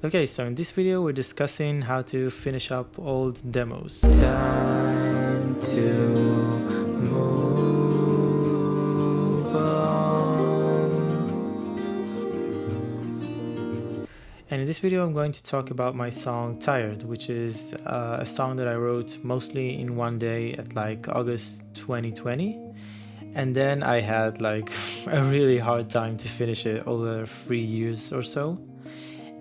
Okay, so in this video we're discussing how to finish up old demos. Time to move on. And in this video I'm going to talk about my song Tired, which is a song that I wrote mostly in one day at like August 2020. And then I had like a really hard time to finish it over 3 years or so.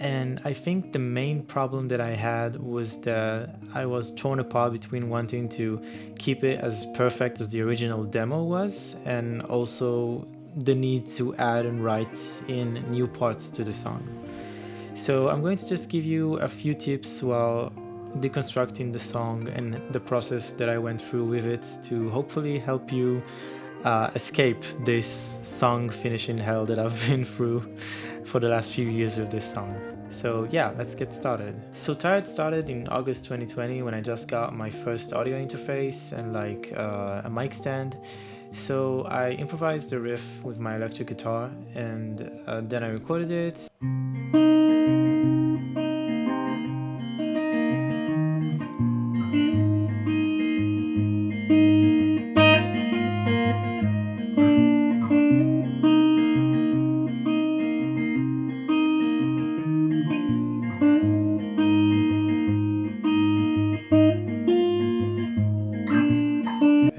And I think the main problem that I had was that I was torn apart between wanting to keep it as perfect as the original demo was, and also the need to add and write in new parts to the song. So I'm going to just give you a few tips while deconstructing the song and the process that I went through with it to hopefully help you escape this song finishing hell that I've been through for the last few years with this song. So yeah, let's get started. So Tired started in August 2020 when I just got my first audio interface and like a mic stand. So I improvised the riff with my electric guitar and then I recorded it.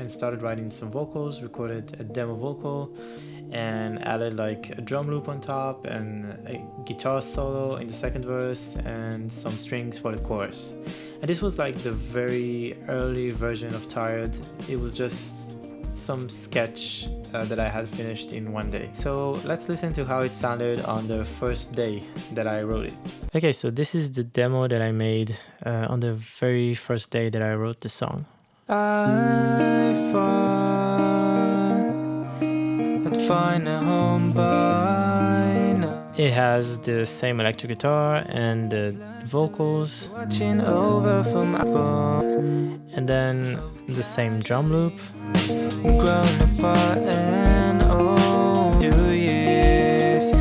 Started writing some vocals, recorded a demo vocal, and added like a drum loop on top and a guitar solo in the second verse and some strings for the chorus. And this was like the very early version of Tired. It was just some sketch that I had finished in one day. So let's listen to how it sounded on the first day that I wrote it. Okay, so this is the demo that I made on the very first day that I wrote the song. I thought I'd find a home by now. It has the same electric guitar and the vocals, watching over from my phone, and then the same drum loop. Grown apart and 2 years.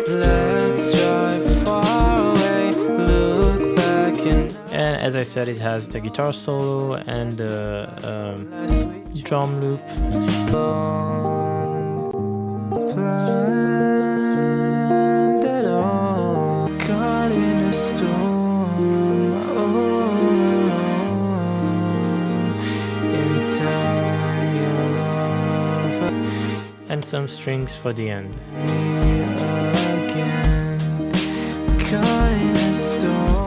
Let's drive far away, look back and as I said, it has the guitar solo and the drum loop. Planned it all, caught in a storm, in time your love, and some strings for the end. Again, caught in a storm.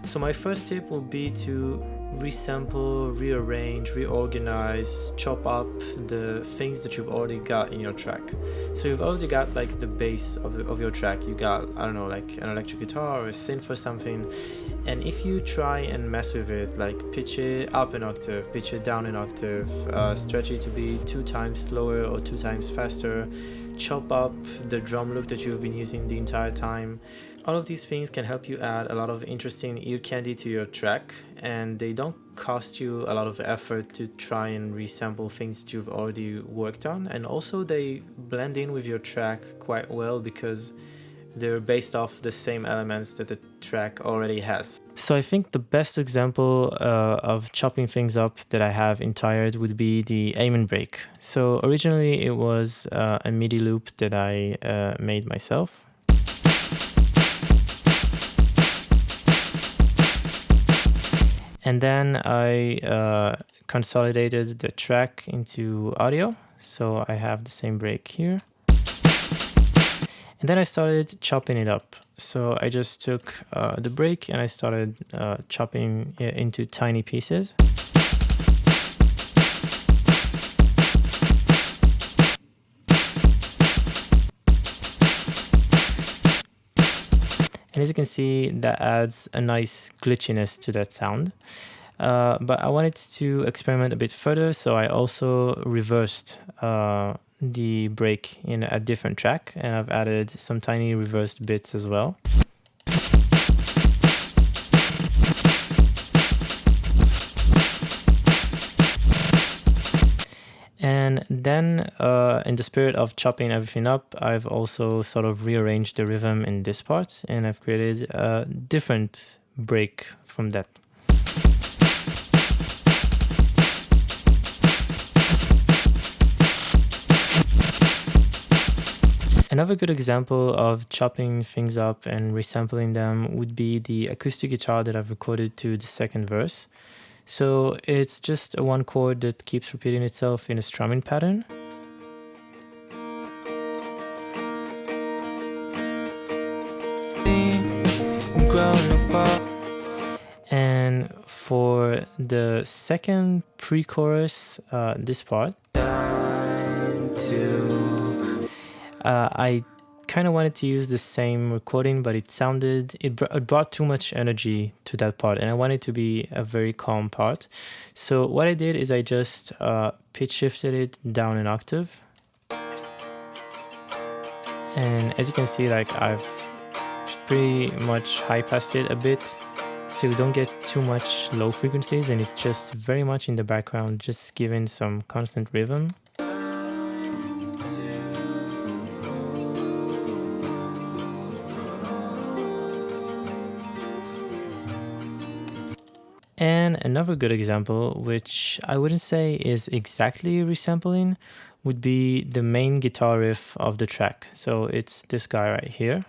So my first tip will be to resample, rearrange, reorganize, chop up the things that you've already got in your track. So you've already got like the base of your track. You got, I don't know, like an electric guitar or a synth or something. And if you try and mess with it, like pitch it up an octave, pitch it down an octave, stretch it to be 2 times slower or 2 times faster, chop up the drum loop that you've been using the entire time. All of these things can help you add a lot of interesting ear candy to your track, and they don't cost you a lot of effort to try and resample things that you've already worked on, and also they blend in with your track quite well because they're based off the same elements that the track already has. So I think the best example of chopping things up that I have in Tired would be the aim break. So originally it was a MIDI loop that I made myself. And then I consolidated the track into audio. So I have the same break here. And then I started chopping it up. So I just took the break and I started chopping it into tiny pieces. And as you can see, that adds a nice glitchiness to that sound. But I wanted to experiment a bit further, so I also reversed the break in a different track, and I've added some tiny reversed bits as well. And then in the spirit of chopping everything up, I've also sort of rearranged the rhythm in this part, and I've created a different break from that. Another good example of chopping things up and resampling them would be the acoustic guitar that I've recorded to the second verse. So it's just a one chord that keeps repeating itself in a strumming pattern. And for the second pre-chorus, this part, I kind of wanted to use the same recording, but it brought too much energy to that part, and I wanted it to be a very calm part. So what I did is I just pitch shifted it down an octave, and as you can see, like I've pretty much high passed it a bit, so you don't get too much low frequencies, and it's just very much in the background, just giving some constant rhythm. And another good example, which I wouldn't say is exactly resampling, would be the main guitar riff of the track. So it's this guy right here.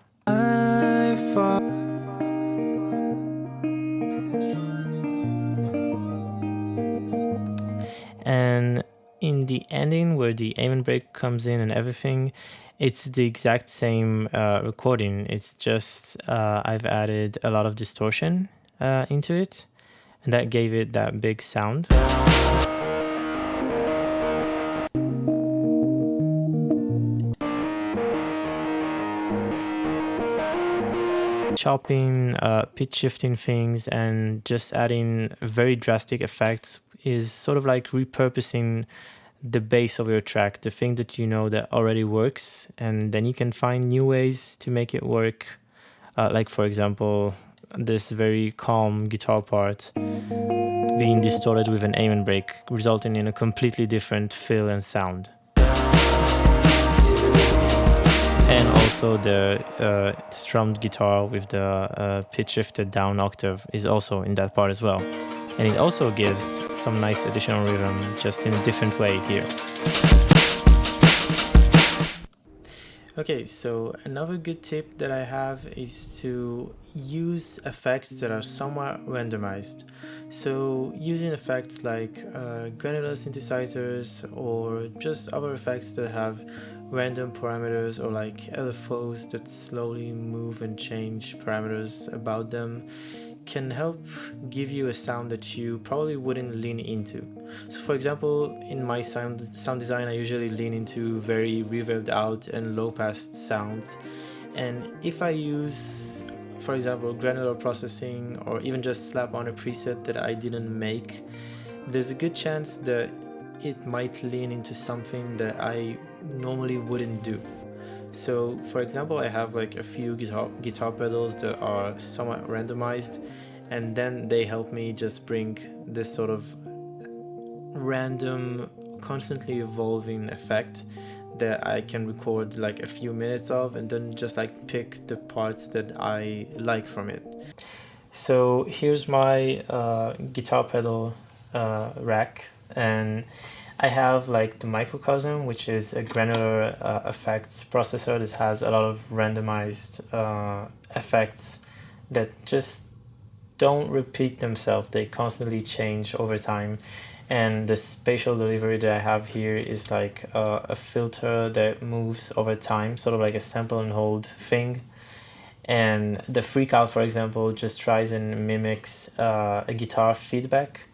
And in the ending, where the amen break comes in and everything, it's the exact same recording. It's just I've added a lot of distortion into it, and that gave it that big sound. Chopping, pitch shifting things, and just adding very drastic effects is sort of like repurposing the base of your track, the thing that you know that already works, and then you can find new ways to make it work. Like for example, this very calm guitar part being distorted with an amen break, resulting in a completely different feel and sound. And also the strummed guitar with the pitch shifted down octave is also in that part as well. And it also gives some nice additional rhythm, just in a different way here. Okay, so another good tip that I have is to use effects that are somewhat randomized. So using effects like granular synthesizers, or just other effects that have random parameters, or like LFOs that slowly move and change parameters about them, can help give you a sound that you probably wouldn't lean into. So for example, in my sound design, I usually lean into very reverbed out and low pass sounds. And if I use, for example, granular processing, or even just slap on a preset that I didn't make, there's a good chance that it might lean into something that I normally wouldn't do. So for example, I have like a few guitar pedals that are somewhat randomized, and then they help me just bring this sort of random, constantly evolving effect that I can record like a few minutes of, and then just like pick the parts that I like from it. So here's my guitar pedal rack, and I have like the microcosm, which is a granular effects processor that has a lot of randomized effects that just don't repeat themselves. They constantly change over time. And the spatial delivery that I have here is like a filter that moves over time, sort of like a sample and hold thing. And the freak out, for example, just tries and mimics a guitar feedback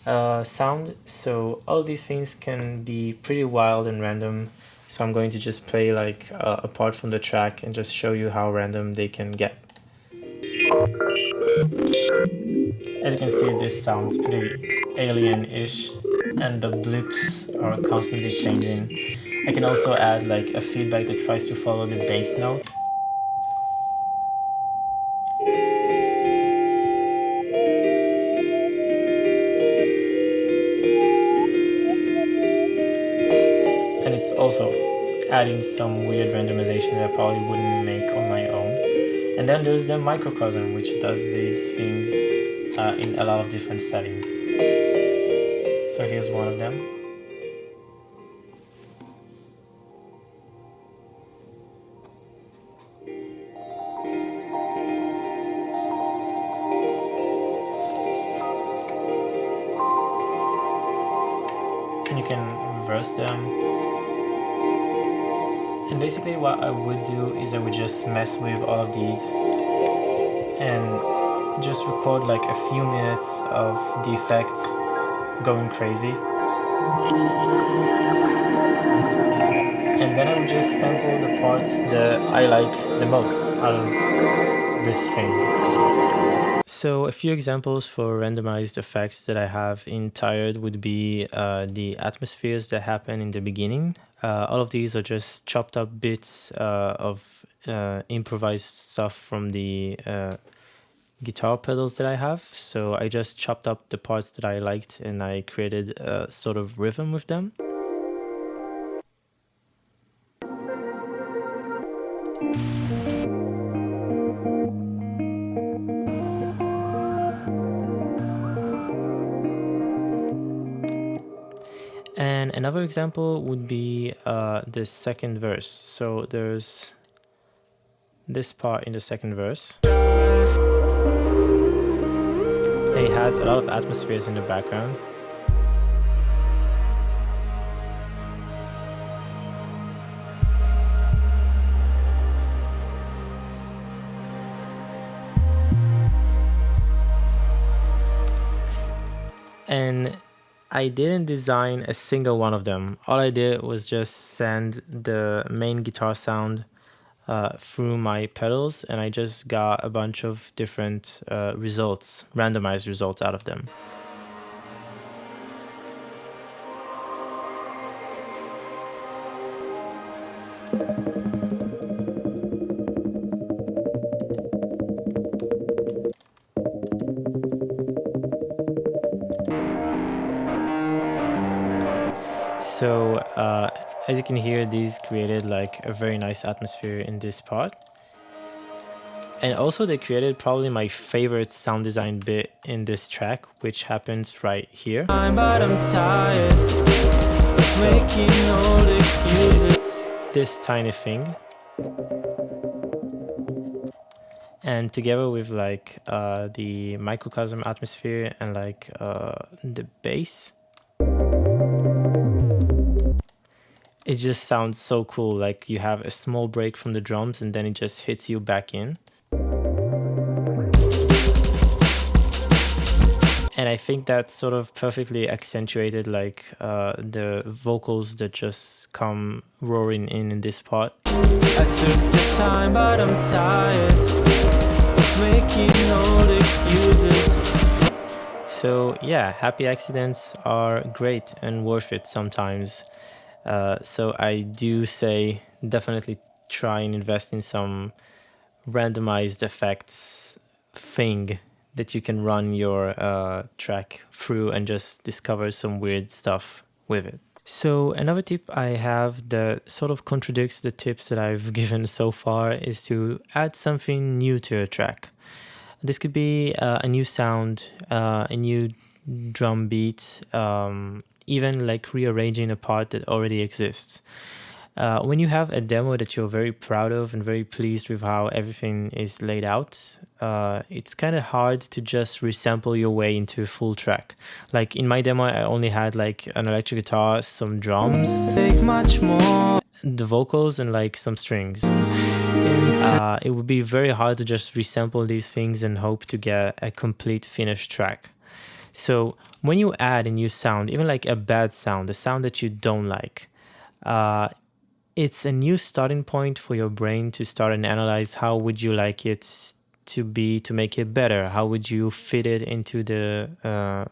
sound. So all these things can be pretty wild and random. So I'm going to just play like apart from the track and just show you how random they can get. As you can see, this sounds pretty alien-ish, and the blips are constantly changing. I can also add like a feedback that tries to follow the bass note. also adding some weird randomization that I probably wouldn't make on my own. And then there's the microcosm, which does these things in a lot of different settings. So here's one of them. And you can reverse them. And basically what I would do is I would just mess with all of these and just record like a few minutes of the effects going crazy. And then I would just sample the parts that I like the most out of this thing. So a few examples for randomized effects that I have in Tired would be the atmospheres that happen in the beginning. All of these are just chopped up bits of improvised stuff from the guitar pedals that I have. So I just chopped up the parts that I liked and I created a sort of rhythm with them. And another example would be the second verse. So there's this part in the second verse. And it has a lot of atmospheres in the background. And I didn't design a single one of them. All I did was just send the main guitar sound through my pedals, and I just got a bunch of different results, randomized results out of them. So as you can hear, these created like a very nice atmosphere in this part. And also they created probably my favorite sound design bit in this track, which happens right here. But I'm tired of making all excuses. This tiny thing. And together with like the microcosm atmosphere and like the bass, it just sounds so cool. Like you have a small break from the drums and then it just hits you back in. And I think that sort of perfectly accentuated like the vocals that just come roaring in this part. I took the time, but I'm tired of making old excuses. So yeah, happy accidents are great and worth it sometimes. So I do say definitely try and invest in some randomized effects thing that you can run your track through and just discover some weird stuff with it. So another tip I have that sort of contradicts the tips that I've given so far is to add something new to your track. This could be a new sound, a new drum beat, even like rearranging a part that already exists. When you have a demo that you're very proud of and very pleased with how everything is laid out, it's kind of hard to just resample your way into a full track. Like in my demo, I only had like an electric guitar, some drums, much more, the vocals and like some strings. It would be very hard to just resample these things and hope to get a complete finished track. So when you add a new sound, even like a bad sound, a sound that you don't like, it's a new starting point for your brain to start and analyze how would you like it to be to make it better? How would you fit it into the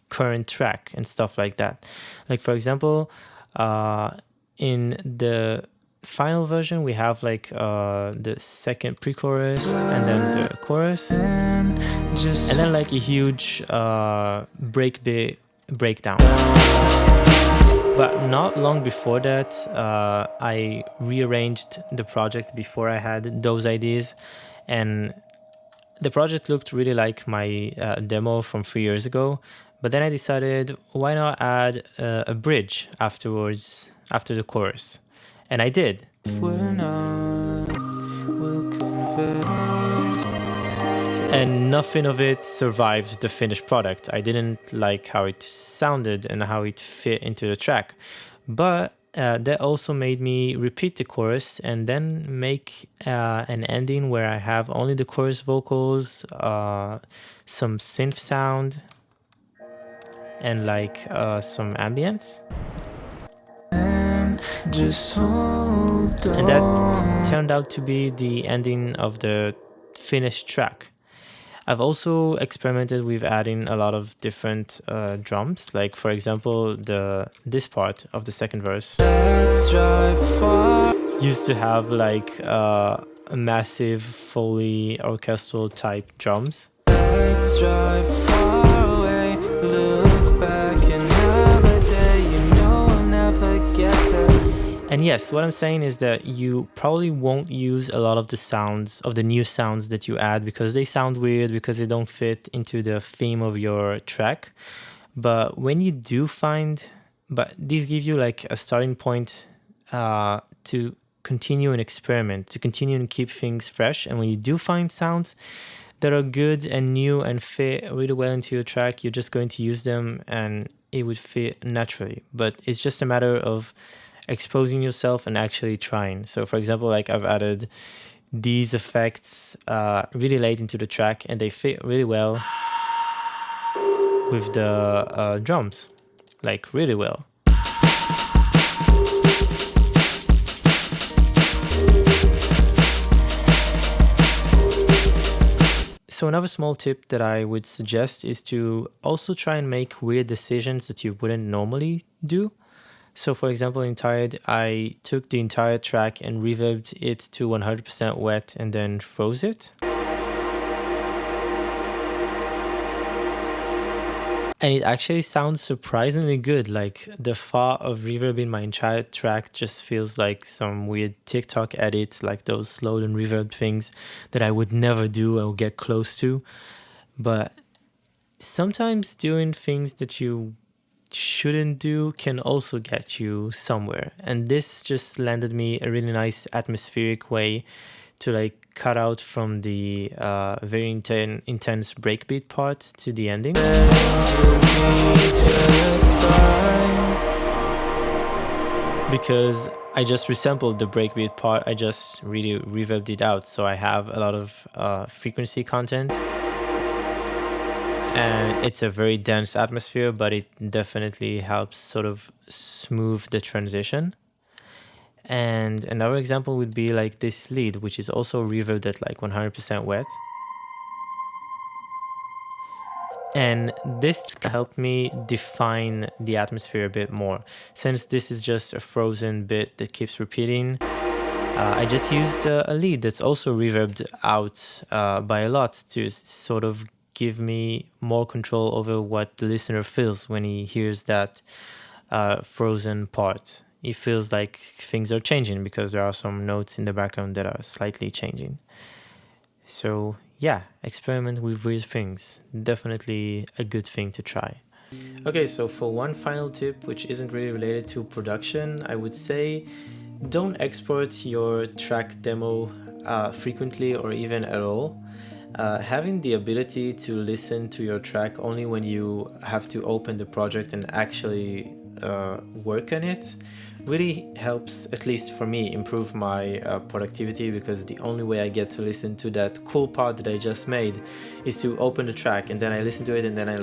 current track and stuff like that? Like for example, in the final version, we have like the second pre-chorus and then the chorus, and then like a huge breakdown. But not long before that, I rearranged the project before I had those ideas, and the project looked really like my demo from 3 years ago. But then I decided, why not add a bridge afterwards, after the chorus? And I did. And nothing of it survived the finished product. I didn't like how it sounded and how it fit into the track. But that also made me repeat the chorus and then make an ending where I have only the chorus vocals, some synth sound, and like some ambience. And that turned out to be the ending of the finished track. I've also experimented with adding a lot of different drums, like for example this part of the second verse used to have like a massive Foley orchestral type drums. Let's drive far away, look back another day, you know I'll never get there. And yes, what I'm saying is that you probably won't use a lot of the sounds, of the new sounds that you add, because they sound weird, because they don't fit into the theme of your track. But when you do find, but these give you like a starting point to continue and experiment, to continue and keep things fresh. And when you do find sounds that are good and new and fit really well into your track, you're just going to use them and it would fit naturally. But it's just a matter of exposing yourself and actually trying. So for example, like I've added these effects really late into the track and they fit really well with the drums, like really well. So another small tip that I would suggest is to also try and make weird decisions that you wouldn't normally do. So for example, in Tired, I took the entire track and reverbed it to 100% wet and then froze it. And it actually sounds surprisingly good. Like the thought of reverbing my entire track just feels like some weird TikTok edit, like those slowed and reverb things that I would never do or get close to. But sometimes doing things that you shouldn't do can also get you somewhere, and this just landed me a really nice atmospheric way to like cut out from the very intense breakbeat part to the ending, because I just resampled the breakbeat part. I just really reverbed it out, so I have a lot of frequency content. And it's a very dense atmosphere, but it definitely helps sort of smooth the transition. And another example would be like this lead, which is also reverbed at like 100% wet. And this helped me define the atmosphere a bit more. Since this is just a frozen bit that keeps repeating, I just used a lead that's also reverbed out by a lot to sort of give me more control over what the listener feels when he hears that frozen part. It feels like things are changing because there are some notes in the background that are slightly changing. So yeah, experiment with weird things. Definitely a good thing to try. Okay, so for one final tip, which isn't really related to production, I would say don't export your track demo frequently or even at all. Having the ability to listen to your track only when you have to open the project and actually work on it really helps, at least for me, improve my productivity, because the only way I get to listen to that cool part that I just made is to open the track and then I listen to it and then I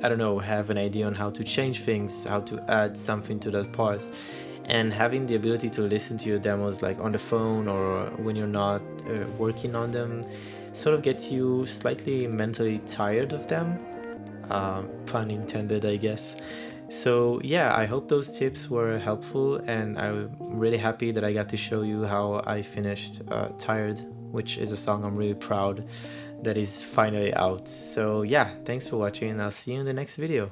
I don't know, have an idea on how to change things, how to add something to that part. And having the ability to listen to your demos like on the phone or when you're not working on them sort of gets you slightly mentally tired of them, pun intended, I guess. So yeah, I hope those tips were helpful, and I'm really happy that I got to show you how I finished Tired, which is a song I'm really proud that is finally out. So yeah, thanks for watching and I'll see you in the next video.